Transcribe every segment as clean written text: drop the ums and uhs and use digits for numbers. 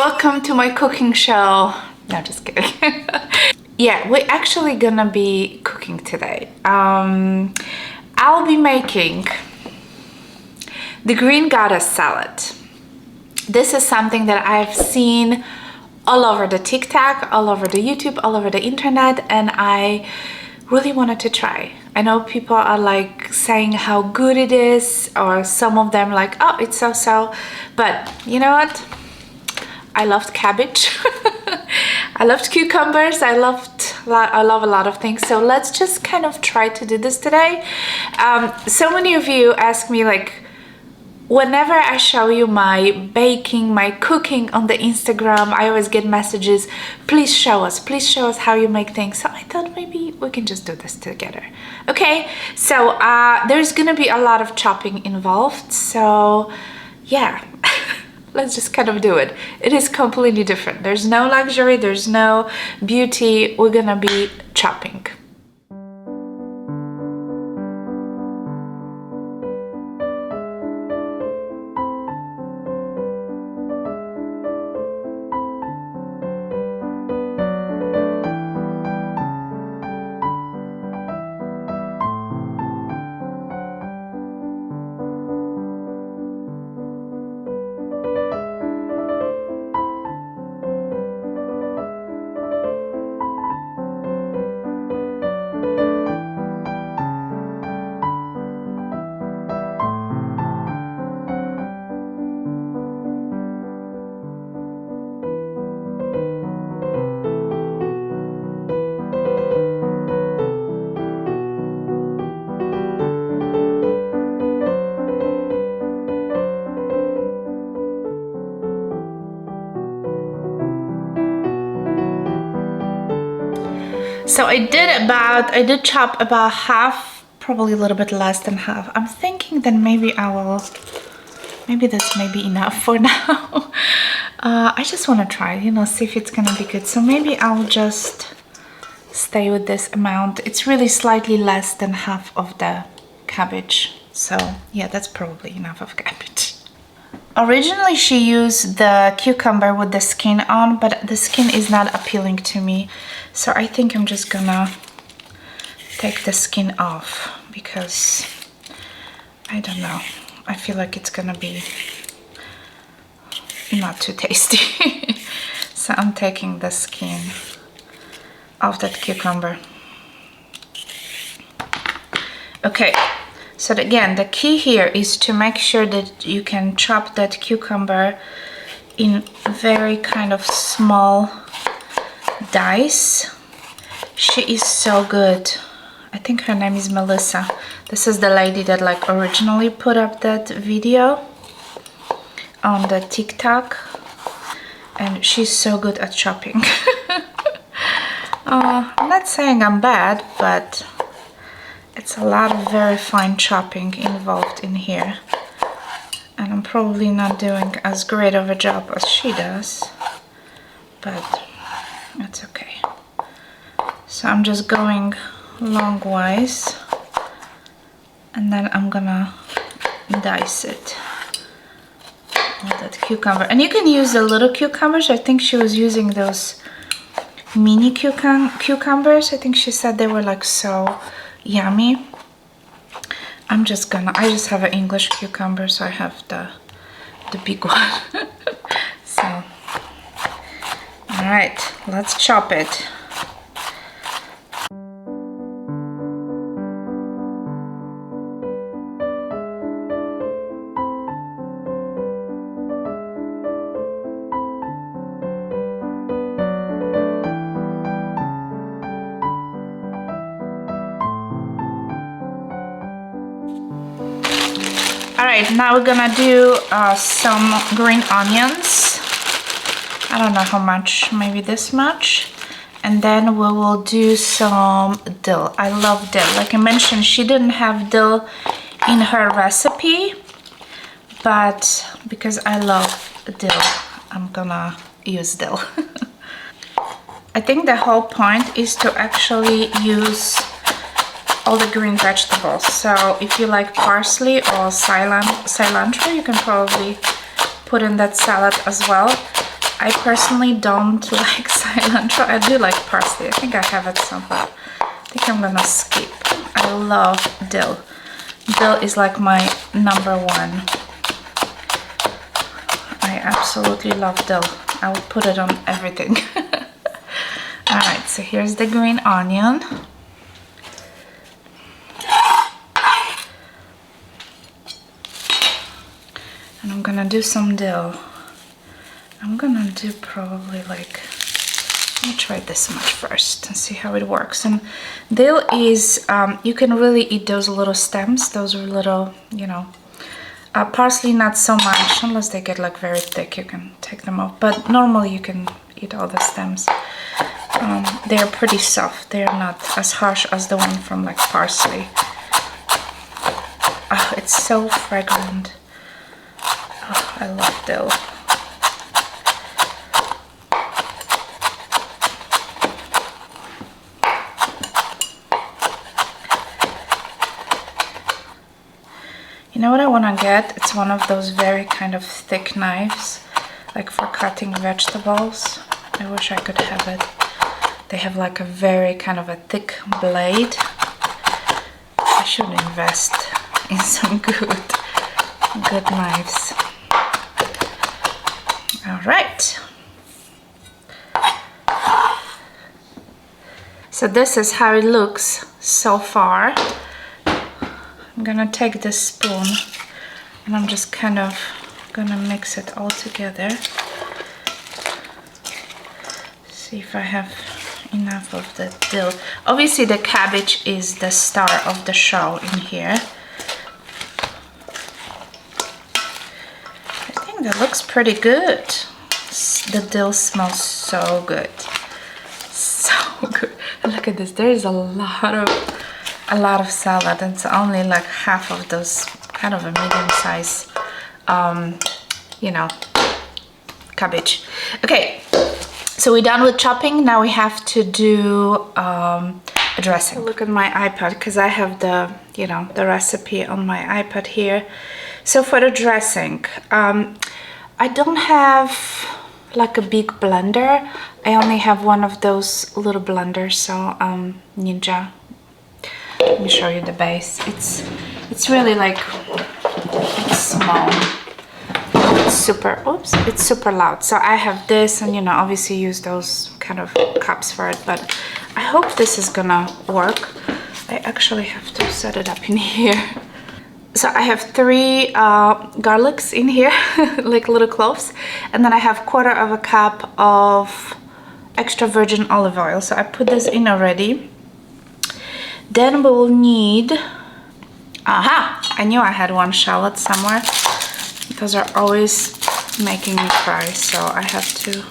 welcome to my cooking show. No, just kidding. Yeah, we're actually gonna be cooking today. I'll be making the green goddess salad. This is something that I've seen all over the TikTok, all over the YouTube, all over the internet, and I really wanted to try. I know people are like saying how good it is, or some of them like, oh, it's so-so, but you know what? I loved cabbage. I loved cucumbers. I love a lot of things. So let's just kind of try to do this today. So many of you ask me, like, whenever I show you my baking, my cooking on the Instagram, I always get messages, please show us how you make things. So I thought maybe we can just do this together. Okay, so there's gonna be a lot of chopping involved. So yeah, let's just kind of do it. It is completely different. There's no luxury, there's no beauty. We're gonna be chopping. So I did chop about half, probably a little bit less than half. I'm thinking that maybe this may be enough for now. I just want to try, you know, see if it's gonna be good. So maybe I'll just stay with this amount. It's really slightly less than half of the cabbage. So yeah, that's probably enough of cabbage. Originally she used the cucumber with the skin on, but the skin is not appealing to me. So I think I'm just gonna take the skin off because I don't know. I feel like it's gonna be not too tasty. So I'm taking the skin off that cucumber. Okay. So again, the key here is to make sure that you can chop that cucumber in very kind of small dice. She is so good. I think her name is Melissa. This is the lady that like originally put up that video on the TikTok, and she's so good at chopping. I'm not saying I'm bad, but it's a lot of very fine chopping involved in here, and I'm probably not doing as great of a job as she does, but that's okay. So I'm just going longwise, and then I'm gonna dice it with that cucumber. And you can use the little cucumbers. I think she was using those mini cucumbers. I think she said they were like so yummy. I just have an English cucumber, so I have the big one. So all right, let's chop it. Alright, now we're gonna do some green onions. I don't know how much, maybe this much. And then we will do some dill. I love dill. Like I mentioned, she didn't have dill in her recipe, but because I love dill, I'm gonna use dill. I think the whole point is to actually use all the green vegetables. So if you like parsley or cilantro, you can probably put in that salad as well. I personally don't like cilantro. I do like parsley. I think I have it somewhere. I think I'm gonna skip. I love dill. Dill is like my number one. I absolutely love dill. I would put it on everything. Alright, so here's the green onion. And I'm gonna do some dill. I'm gonna do probably like, let me try this much first and see how it works. And dill is, you can really eat those little stems. Those are little, you know, parsley not so much, unless they get like very thick, you can take them off. But normally you can eat all the stems. They're pretty soft. They're not as harsh as the one from like parsley. Oh, it's so fragrant. Oh, I love dill. You know what I want to get? It's one of those very kind of thick knives, like for cutting vegetables. I wish I could have it. They have like a very kind of a thick blade. I should invest in some good knives. All right. So this is how it looks so far. I'm gonna take this spoon and I'm just kind of gonna mix it all together. See if I have enough of the dill. Obviously the cabbage is the star of the show in here. I think that looks pretty good. The dill smells so good. So good. Look at this, there is a lot of salad. It's only like half of those, kind of a medium-size, you know, cabbage. Okay, so we're done with chopping. Now we have to do a dressing. Look at my iPad, because I have the, you know, the recipe on my iPad here. So for the dressing, I don't have like a big blender. I only have one of those little blenders, so Ninja. Let me show you the base. It's really like, it's small. It's super, oops, it's super loud. So I have this, and you know, obviously use those kind of cups for it, but I hope this is gonna work. I actually have to set it up in here. So I have 3 garlics in here, like little cloves, and then I have 1/4 of a cup of extra virgin olive oil. So I put this in already. Then we will need, I knew I had 1 shallot somewhere. Those are always making me cry, so I have to,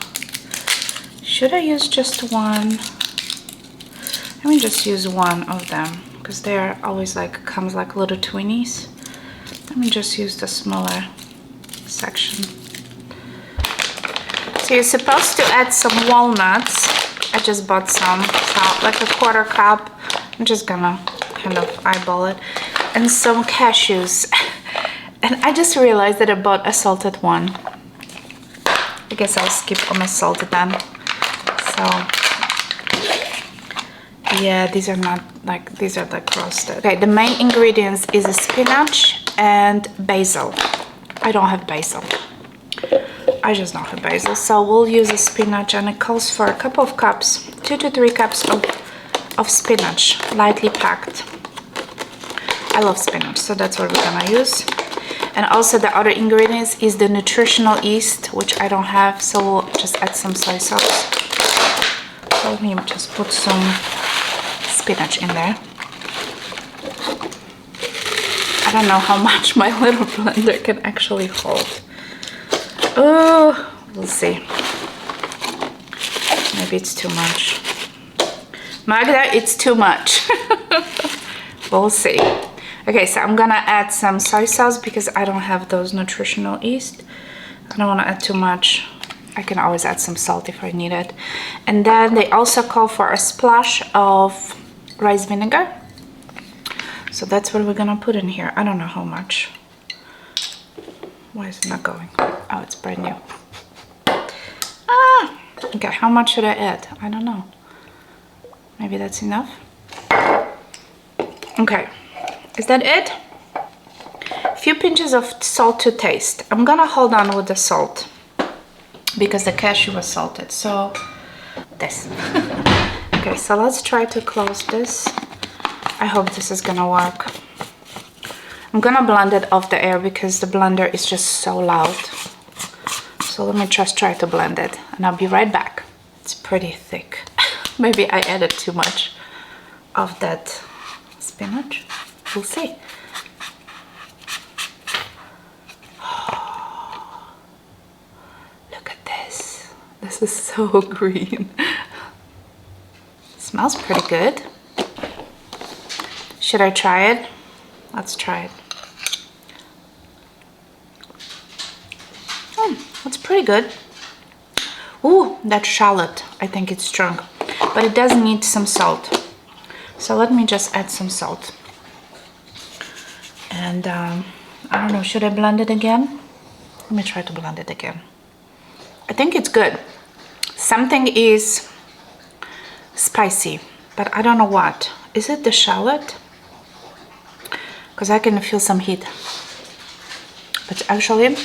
should I use just 1? Let me just use 1 of them, because they're always like, comes like little twinnies. Let me just use the smaller section. So you're supposed to add some walnuts. I just bought some, so like a 1/4 cup. I'm just gonna kind of eyeball it. And some cashews. And I just realized that I bought a salted one. I guess I'll skip on the salted then. So yeah, these are not like, these are like roasted. Okay, the main ingredients is a spinach and basil. I don't have basil. I just don't have basil. So we'll use a spinach, and it calls for a couple of cups, 2 to 3 cups of spinach, lightly packed. I love spinach, so that's what we're gonna use. And also the other ingredients is the nutritional yeast, which I don't have, so we'll just add some soy sauce. So let me just put some spinach in there. I don't know how much my little blender can actually hold. Oh, we'll see. Maybe it's too much. Magda, it's too much. We'll see. Okay, so I'm gonna add some soy sauce because I don't have those nutritional yeast. I don't want to add too much. I can always add some salt if I need it. And then they also call for a splash of rice vinegar. So that's what we're gonna put in here. I don't know how much. Why is it not going? Oh, it's brand new. Okay, how much should I add? I don't know. Maybe that's enough. Okay, is that it? A few pinches of salt to taste. I'm gonna hold on with the salt because the cashew was salted. So this. Okay, so let's try to close this. I hope this is gonna work. I'm gonna blend it off the air because the blender is just so loud. So let me just try to blend it and I'll be right back. It's pretty thick. Maybe I added too much of that spinach. We'll see. Look at this. This is so green. Smells pretty good. Should I try it? Let's try it. That's pretty good. Ooh, that shallot, I think it's strong, but it does need some salt. So let me just add some salt. And I don't know, should I blend it again? Let me try to blend it again. I think it's good. Something is spicy, but I don't know what. Is it the shallot? Because I can feel some heat. But actually,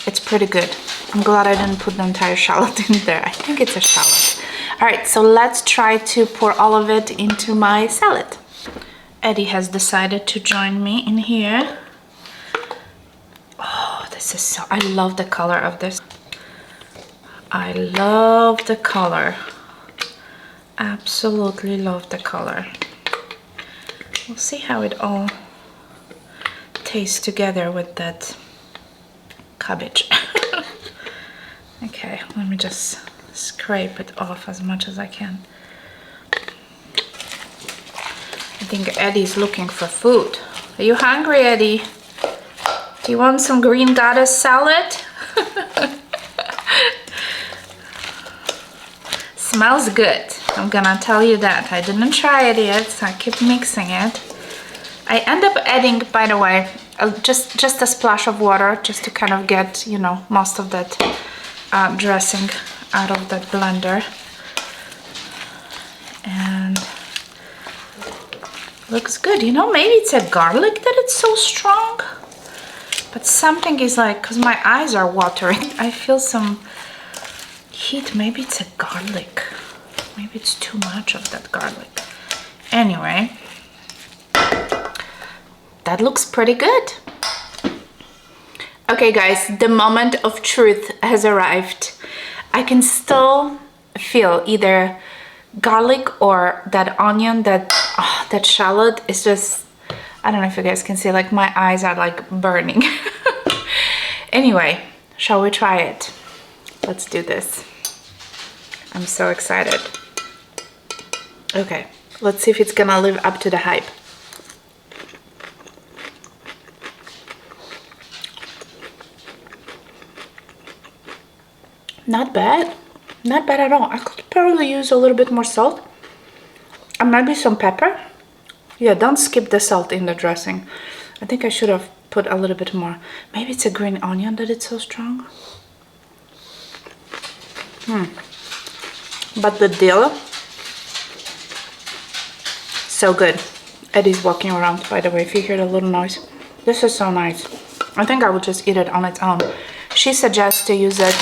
it's pretty good. I'm glad I didn't put the entire shallot in there. I think it's a shallot. All right, so let's try to pour all of it into my salad. Eddie has decided to join me in here. Oh, this is so, I love the color of this. I love the color. Absolutely love the color. We'll see how it all tastes together with that cabbage. Okay, let me just scrape it off as much as I can. I think Eddie's looking for food. Are you hungry, Eddie? Do you want some green goddess salad? Smells good. I'm gonna tell you that. I didn't try it yet, so I keep mixing it. I end up adding, by the way, just a splash of water just to kind of get, you know, most of that dressing out of that blender. And looks good. You know, maybe it's a garlic that it's so strong, but something is like, because my eyes are watering, I feel some heat. Maybe it's a garlic. Maybe it's too much of that garlic. Anyway, that looks pretty good. Okay guys, the moment of truth has arrived. I can still feel either garlic or that onion, that shallot is just, I don't know if you guys can see, like my eyes are like burning. Anyway, shall we try it? Let's do this. I'm so excited. Okay, let's see if it's gonna live up to the hype. Not bad. Not bad at all. I could probably use a little bit more salt. And maybe some pepper. Yeah, don't skip the salt in the dressing. I think I should have put a little bit more. Maybe it's a green onion that it's so strong. But the dill, so good. Eddie's walking around, by the way, if you hear the little noise. This is so nice. I think I would just eat it on its own. She suggests to use it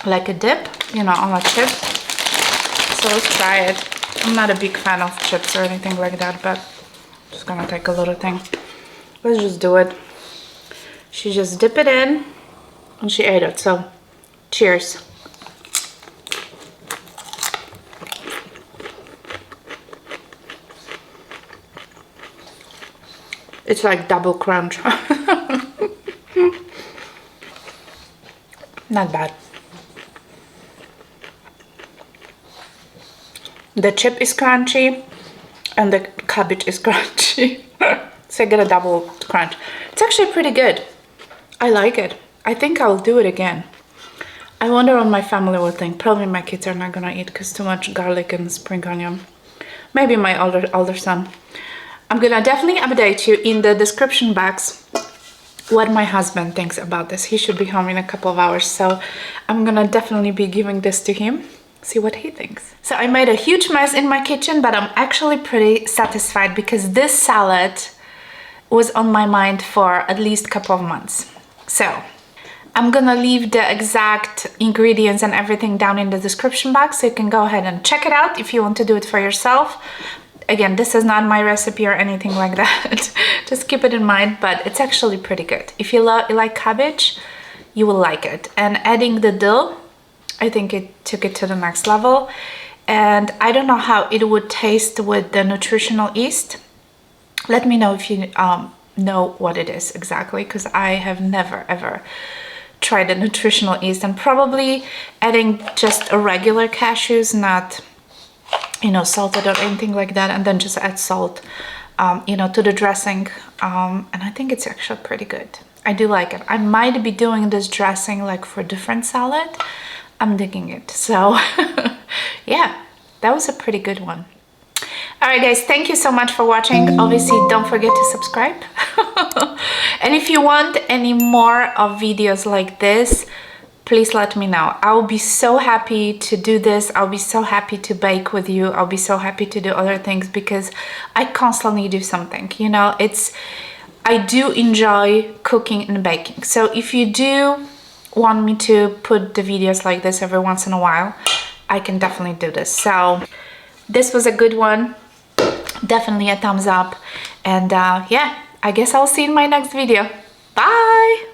like a dip, you know, on a chip. So let's try it. I'm not a big fan of chips or anything like that, but I'm just gonna take a little thing. Let's just do it. She just dipped it in and she ate it, so cheers. It's like double crunch. Not bad. The chip is crunchy and the cabbage is crunchy. So I get a double crunch. It's actually pretty good. I like it. I think I'll do it again. I wonder what my family will think. Probably my kids are not gonna eat because too much garlic and spring onion. Maybe my older son. I'm gonna definitely update you in the description box what my husband thinks about this. He should be home in a couple of hours, so I'm gonna definitely be giving this to him, see what he thinks. So I made a huge mess in my kitchen, but I'm actually pretty satisfied because this salad was on my mind for at least a couple of months. So I'm gonna leave the exact ingredients and everything down in the description box, so you can go ahead and check it out if you want to do it for yourself. Again, this is not my recipe or anything like that. Just keep it in mind, but it's actually pretty good. If you like cabbage, you will like it. And adding the dill, I think it took it to the next level. And I don't know how it would taste with the nutritional yeast. Let me know if you know what it is exactly, because I have never ever tried the nutritional yeast. And probably adding just a regular cashews, not, you know, salted or anything like that, and then just add salt, you know, to the dressing. And I think it's actually pretty good. I do like it. I might be doing this dressing like for different salad. I'm digging it. So yeah, that was a pretty good one. All right, guys, thank you so much for watching. Obviously, don't forget to subscribe. And if you want any more of videos like this, please let me know. I'll be so happy to do this. I'll be so happy to bake with you. I'll be so happy to do other things because I constantly do something, you know. I do enjoy cooking and baking. So if you do want me to put the videos like this every once in a while, I can definitely do this. So this was a good one. Definitely a thumbs up. And yeah, I guess I'll see you in my next video. Bye!